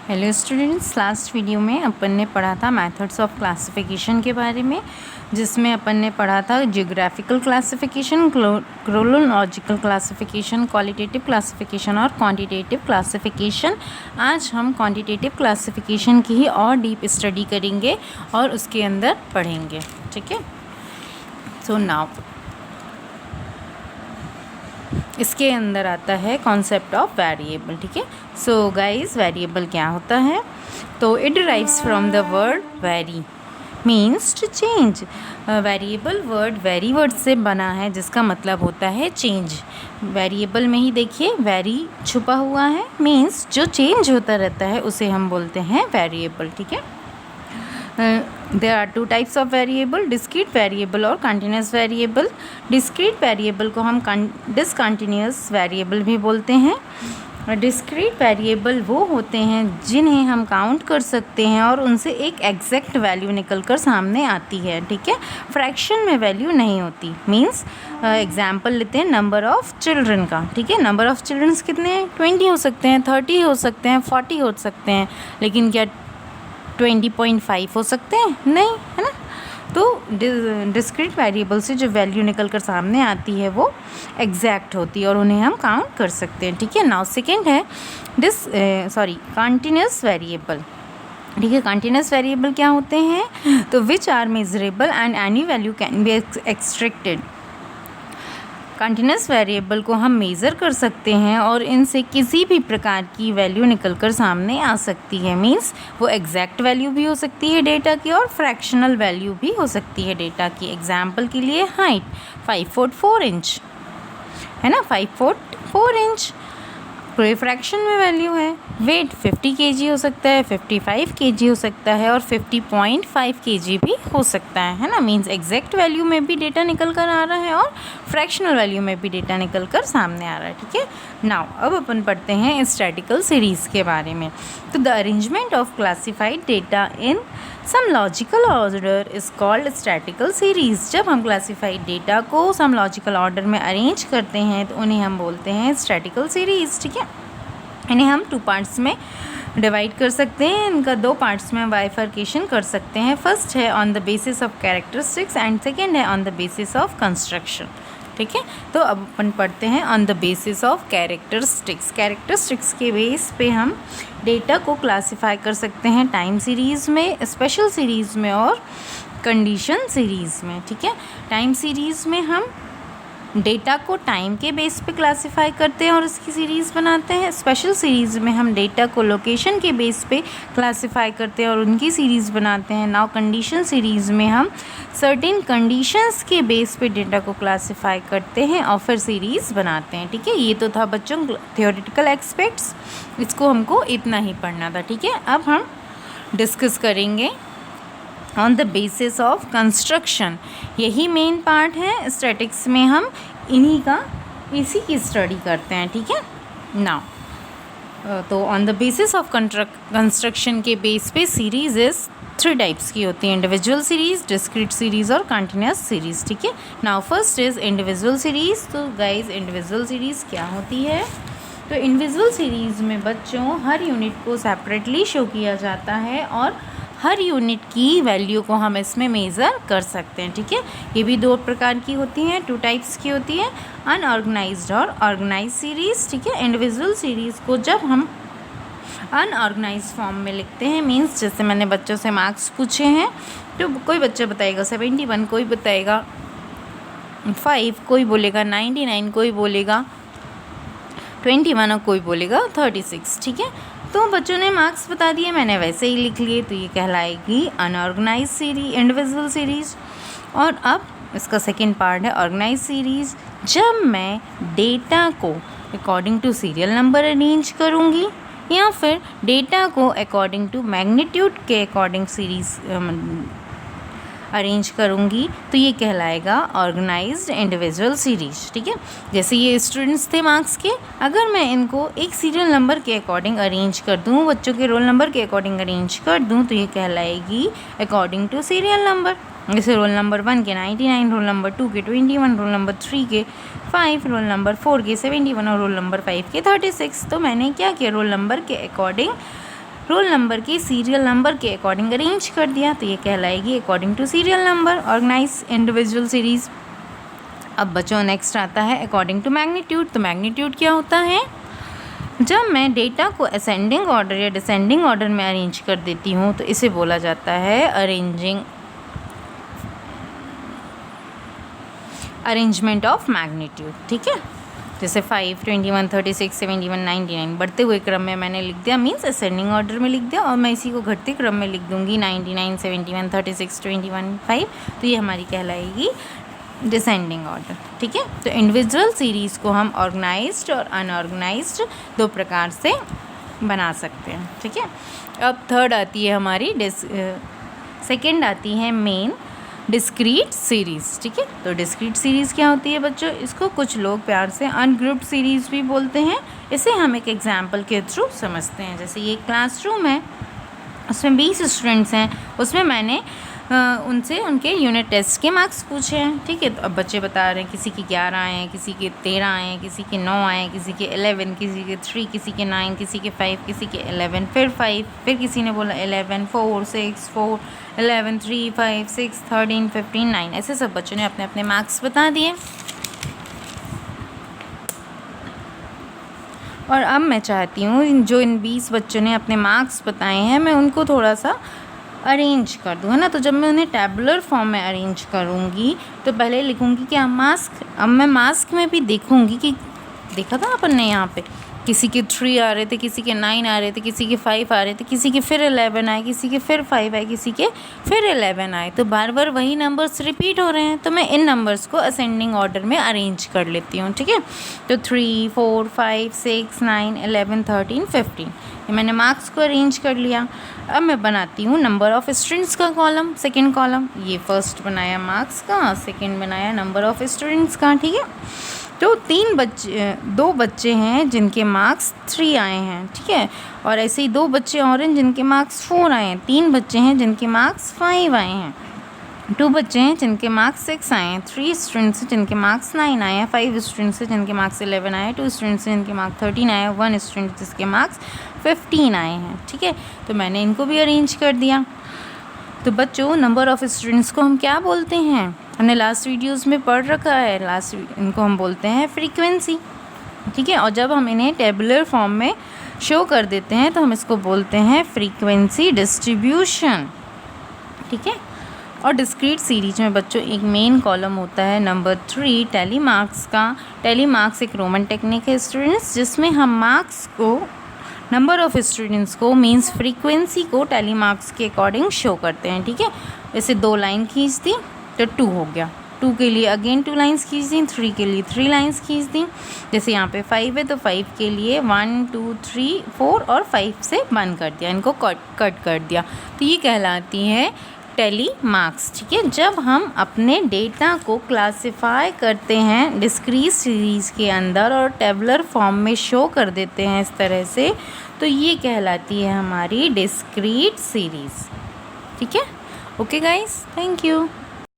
Hello students, last video में अपन ने पढ़ा था मेथड्स ऑफ क्लासिफिकेशन के बारे में, जिसमें अपन ने पढ़ा था geographical classification, chronological classification, qualitative classification और क्वांटिटेटिव क्लासिफिकेशन। आज हम क्वांटिटेटिव क्लासिफिकेशन की ही और डीप स्टडी करेंगे और उसके अंदर पढ़ेंगे। ठीक है, सो नाउ इसके अंदर आता है कॉन्सेप्ट ऑफ वेरिएबल। ठीक है, सो गाइस वेरिएबल क्या होता है? तो it derives from the word vary means to change. Variable word vary word से बना है, जिसका मतलब होता है चेंज। वेरिएबल में ही देखिए वेरी छुपा हुआ है, मीन्स जो चेंज होता रहता है उसे हम बोलते हैं वेरिएबल। ठीक है, there are two types of variable, discrete variable और कंटिन्यूस वेरिएबल। डिस्क्रीट वेरिएबल को हम डिसकंटिन्यूस वेरिएबल भी बोलते हैं। डिस्क्रीट वेरिएबल वो होते हैं जिन्हें हम काउंट कर सकते हैं और उनसे एक एग्जैक्ट वैल्यू निकल कर सामने आती है। ठीक है, फ्रैक्शन में वैल्यू नहीं होती। मीन्स एग्जाम्पल लेते हैं नंबर ऑफ़ चिल्ड्रन का। ठीक है, नंबर ऑफ़ चिल्ड्रंस कितने हैं? 20 हो सकते हैं, 30 हो सकते हैं, 40 हो सकते हैं, लेकिन क्या 20.5 हो सकते हैं? नहीं, है ना। तो डिस्क्रीट वेरिएबल से जो वैल्यू निकल कर सामने आती है वो एग्जैक्ट होती है और उन्हें हम काउंट कर सकते हैं। ठीक है, नाउ सेकेंड है कंटिन्यूस वेरिएबल। ठीक है, कंटिन्यूस वेरिएबल क्या होते हैं? तो which are measurable and any value can be extracted. Continuous variable को हम मेज़र कर सकते हैं और इनसे किसी भी प्रकार की वैल्यू निकलकर सामने आ सकती है। मींस वो एग्जैक्ट वैल्यू भी हो सकती है डेटा की और फ्रैक्शनल वैल्यू भी हो सकती है डेटा की। एग्जाम्पल के लिए हाइट 5 फुट 4 इंच है ना, 5 फुट 4 इंच कोई फ्रैक्शन में वैल्यू है। वेट 50 kg हो सकता है, 55 kg हो सकता है और 50.5 kg भी हो सकता है ना। मींस एग्जैक्ट वैल्यू में भी डेटा निकल कर आ रहा है और फ्रैक्शनल वैल्यू में भी डेटा निकल कर सामने आ रहा है। ठीक है, नाउ अब अपन पढ़ते हैं स्टैटिकल सीरीज़ के बारे में। तो the arrangement of classified data in some logical order is called statical series. जब हम क्लासिफाइड डेटा को सम लॉजिकल ऑर्डर में अरेंज करते हैं तो उन्हें हम बोलते हैं स्टैटिकल सीरीज़। ठीक है, इन्हें हम 2 पार्ट्स में डिवाइड कर सकते हैं। इनका 2 पार्ट्स में बाइफर्केशन कर सकते हैं। फर्स्ट है on the basis of characteristics and second है on the basis of construction. ठीक है, तो अब अपन पढ़ते हैं on the basis of characteristics. Characteristics के बेस पे हम डेटा को क्लासिफाई कर सकते हैं टाइम सीरीज़ में, स्पेशल सीरीज़ में और कंडीशन सीरीज़ में। ठीक है, टाइम सीरीज़ में हम डेटा को टाइम के बेस पे क्लासिफाई करते हैं और उसकी सीरीज़ बनाते हैं। स्पेशल सीरीज़ में हम डेटा को लोकेशन के बेस पे क्लासिफाई करते हैं और उनकी सीरीज़ बनाते हैं। नाउ कंडीशन सीरीज़ में हम सर्टेन कंडीशंस के बेस पे डेटा को क्लासिफाई करते हैं और फिर सीरीज़ बनाते हैं। ठीक है, ये तो था बच्चों थ्योरेटिकल एस्पेक्ट्स, इसको हमको इतना ही पढ़ना था। ठीक है, अब हम डिस्कस करेंगे on the basis of construction. यही मेन पार्ट है स्टैटिक्स में, हम इसी की स्टडी करते हैं। ठीक है, नाउ तो on the basis of construction के बेस पे सीरीज इज 3 टाइप्स की होती है, इंडिविजुअल सीरीज़, डिस्क्रीट सीरीज़ और कंटिन्यूस सीरीज़। ठीक है, now first is individual series. तो गाइज इंडिविजुअल सीरीज़ क्या होती है? तो इंडिविजुअल सीरीज़ में बच्चों हर यूनिट को सेपरेटली शो किया जाता है और हर यूनिट की वैल्यू को हम इसमें मेज़र कर सकते हैं। ठीक है, ये भी 2 प्रकार की होती हैं, 2 टाइप्स की होती है, अनऑर्गेनाइज्ड और ऑर्गेनाइज्ड सीरीज़। ठीक है, इंडिविजुअल सीरीज़ को जब हम अनऑर्गेनाइज्ड फॉर्म में लिखते हैं, मींस जैसे मैंने बच्चों से मार्क्स पूछे हैं, तो कोई बच्चा बताएगा 71, कोई बताएगा 5, कोई बोलेगा 99, कोई बोलेगा 21 और कोई बोलेगा 36। ठीक है, तो बच्चों ने मार्क्स बता दिए, मैंने वैसे ही लिख लिए, तो ये कहलाएगी अनऑर्गेनाइज्ड सीरीज, इंडिविजुअल सीरीज़। और अब इसका सेकंड पार्ट है ऑर्गेनाइज्ड सीरीज़। जब मैं डेटा को according to serial number arrange करूँगी या फिर डेटा को अकॉर्डिंग टू मैग्नीट्यूड के अकॉर्डिंग सीरीज़ अरेंज करूँगी, तो ये कहलाएगा ऑर्गेनाइज्ड इंडिविजुअल सीरीज। ठीक है, जैसे ये स्टूडेंट्स थे मार्क्स के, अगर मैं इनको एक सीरियल नंबर के अकॉर्डिंग अरेंज कर दूँ, बच्चों के रोल नंबर के अकॉर्डिंग अरेंज कर दूँ, तो ये कहलाएगी अकॉर्डिंग टू सीरियल नंबर। जैसे रोल नंबर 1 के 99, रोल नंबर 2 के 21, रोल नंबर 3 के 5, रोल नंबर 4 के 71 और रोल नंबर 5 के 36। तो मैंने क्या किया, रोल नंबर के अकॉर्डिंग रोल नंबर के सीरियल नंबर के अकॉर्डिंग अरेंज कर दिया, तो ये कहलाएगी according to serial number organise individual series. अब बच्चों नेक्स्ट आता है अकॉर्डिंग टू मैग्नीट्यूड। तो मैग्नीट्यूड क्या होता है? जब मैं डेटा को असेंडिंग ऑर्डर या डिसेंडिंग ऑर्डर में अरेंज कर देती हूँ तो इसे बोला जाता है अरेंजमेंट ऑफ मैग्नीट्यूड। ठीक है, जैसे 5, 21, 36, 71, 99 बढ़ते हुए क्रम में मैंने लिख दिया, मीन्स असेंडिंग ऑर्डर में लिख दिया, और मैं इसी को घटते क्रम में लिख दूंगी 99, 71, 36, 21, 5, तो ये हमारी कहलाएगी डिसेंडिंग ऑर्डर। ठीक है, तो इंडिविजुअल सीरीज़ को हम ऑर्गेनाइज्ड और अनऑर्गेनाइज्ड दो प्रकार से बना सकते हैं। ठीक है, अब थर्ड आती है हमारी सेकंड आती है मेन डिस्क्रीट सीरीज़। ठीक है, तो डिस्क्रीट सीरीज़ क्या होती है बच्चों? इसको कुछ लोग प्यार से अनग्रुप्ड सीरीज़ भी बोलते हैं। इसे हम एक एग्जाम्पल के थ्रू समझते हैं। जैसे ये क्लासरूम है, उसमें 20 स्टूडेंट्स हैं, उसमें मैंने उनसे उनके यूनिट टेस्ट के मार्क्स पूछे हैं। ठीक है, तो अब बच्चे बता रहे हैं किसी के 11 आए हैं, किसी के 13 आए हैं, किसी के 9 आए हैं, किसी के 11, किसी के 3, किसी के 9, किसी के 5, किसी के 11, फिर 5, फिर किसी ने बोला 11, 4, 6, 4, 11, 3, 5, 6, 13, 15, 9, ऐसे सब बच्चों ने अपने अपने मार्क्स बता दिए। और अब मैं चाहती हूँ जो इन 20 बच्चों ने अपने मार्क्स बताए हैं मैं उनको थोड़ा सा अरेंज कर दूँ, है ना। तो जब मैं उन्हें टैबुलर फॉर्म में अरेंज करूँगी तो पहले लिखूँगी क्या? मास्क। अब मैं मास्क में भी देखूँगी कि देखा था अपन ने यहाँ पे किसी के 3 आ रहे थे, किसी के 9 आ रहे थे, किसी के 5 आ रहे थे, किसी के फिर 11 आए, किसी के फिर 5 आए, किसी के फिर 11 आए, तो बार बार वही नंबर्स रिपीट हो रहे हैं। तो मैं इन नंबर्स को असेंडिंग ऑर्डर में अरेंज कर लेती हूँ। ठीक है, तो 3, 4, 5, 6, 9, 11, 13, 15, ये मैंने मार्क्स को अरेंज कर लिया। अब मैं बनाती हूँ नंबर ऑफ़ स्टूडेंट्स का कॉलम, सेकेंड कॉलम। ये फर्स्ट बनाया मार्क्स का, सेकेंड बनाया नंबर ऑफ़ स्टूडेंट्स का। ठीक है, तो 2 बच्चे हैं जिनके मार्क्स 3 आए हैं। ठीक है, और ऐसे ही 2 बच्चे और हैं जिनके मार्क्स 4 आए हैं। 3 बच्चे हैं जिनके मार्क्स 5 आए हैं। 2 बच्चे हैं जिनके मार्क्स 6 आए हैं। 3 स्टूडेंट्स हैं जिनके मार्क्स 9 आए हैं। 5 स्टूडेंट्स हैं जिनके मार्क्स 11 आए हैं। 2 स्टूडेंट्स हैं जिनके मार्क्स 13 आए हैं। 1 स्टूडेंट जिसके मार्क्स 15 आए हैं। ठीक है, तो मैंने इनको भी अरेंज कर दिया। तो बच्चों नंबर ऑफ़ स्टूडेंट्स को हम क्या बोलते हैं? हमने लास्ट वीडियोस में पढ़ रखा है, इनको हम बोलते हैं फ्रीक्वेंसी। ठीक है, और जब हम इन्हें टेबुलर फॉर्म में शो कर देते हैं तो हम इसको बोलते हैं फ्रीक्वेंसी डिस्ट्रीब्यूशन। ठीक है, और डिस्क्रीट सीरीज में बच्चों एक मेन कॉलम होता है नंबर 3 टैली मार्क्स का। टैली मार्क्स एक रोमन टेक्निक है स्टूडेंट्स, जिसमें हम मार्क्स को, नंबर ऑफ़ स्टूडेंट्स को मींस फ्रीक्वेंसी को टैली मार्क्स के अकॉर्डिंग शो करते हैं। ठीक है, जैसे 2 लाइन खींच दी तो 2 हो गया, 2 के लिए अगेन 2 लाइन्स खींच दी, 3 के लिए 3 लाइन्स खींच दी। जैसे यहाँ पे 5 है तो 5 के लिए 1, 2, 3, 4 और 5 से बंद कर दिया, इनको कट कर दिया, तो ये कहलाती है टैली मार्क्स। ठीक है, जब हम अपने डेटा को क्लासिफाई करते हैं डिस्क्रीट सीरीज़ के अंदर और टेबुलर फॉर्म में शो कर देते हैं इस तरह से, तो ये कहलाती है हमारी डिस्क्रीट सीरीज़। ठीक है, ओके गाइस, थैंक यू।